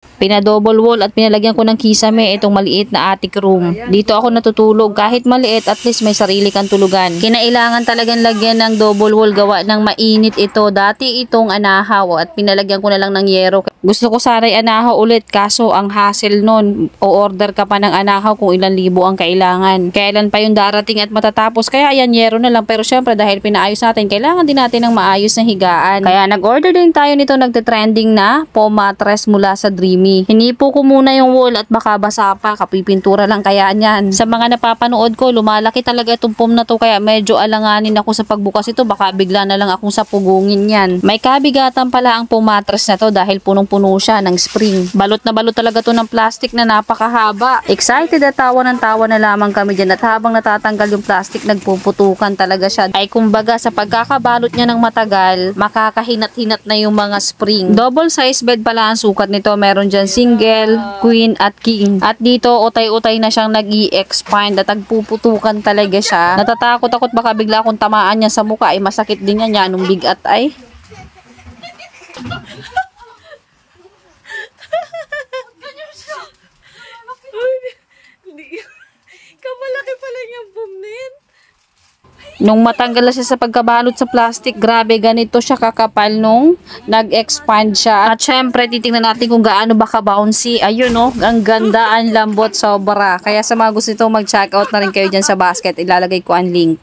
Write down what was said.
Pina-double wall at pinalagyan ko ng kisame itong maliit na attic room. Dito ako natutulog. Kahit maliit, at least may sarili kang tulugan. Kinailangan talagang lagyan ng double wall, gawa ng mainit ito. Dati itong anahaw at pinalagyan ko na lang ng yero. Gusto ko sana'y anahaw ulit, kaso ang hassle nun. O-order ka pa ng anahaw kung ilang libo ang kailangan. Kailan pa yung darating at matatapos. Kaya ayan, yero na lang. Pero syempre dahil pinaayos natin, kailangan din natin ng maayos na higaan. Kaya nag-order din tayo nito, nagte-trending na foam mattress mula sa Dreamy. Hinipo ko muna yung wall at baka basa pa, kapipintura lang kaya niyan. Sa mga napapanood ko, lumalaki talaga itong foam na to, kaya medyo alanganin ako sa pagbukas ito, baka bigla na lang akong sapugungin yan. May kabigatan pala ang foam mattress na to dahil punong-puno siya ng spring. Balot na balot talaga to ng plastic na napakahaba. Excited at tawa ng tawa na lamang kami dyan, at habang natatanggal yung plastic, nagpuputukan talaga siya. Ay kumbaga sa pagkakabalot niya ng matagal, makakahinat-hinat na yung mga spring. Double size bed pala ang sukat nito, meron dyan single, queen at king. At dito utay-utay na siyang nag-i-expand at nagpuputukan talaga siya. Natatakot ako baka bigla akong tamaan niya sa mukha, ay masakit din yan anong bigat ay. Kamalaki pala yung bumnin. Nung matanggal na siya sa pagkabalot sa plastic, grabe ganito siya kakapal nung nag-expand siya. At syempre, titingnan natin kung gaano ba ka-bouncy. Ayun no, ang ganda, ang lambot, sobra. Kaya sa mga gusto nito, mag-check out na rin kayo dyan sa basket. Ilalagay ko ang link.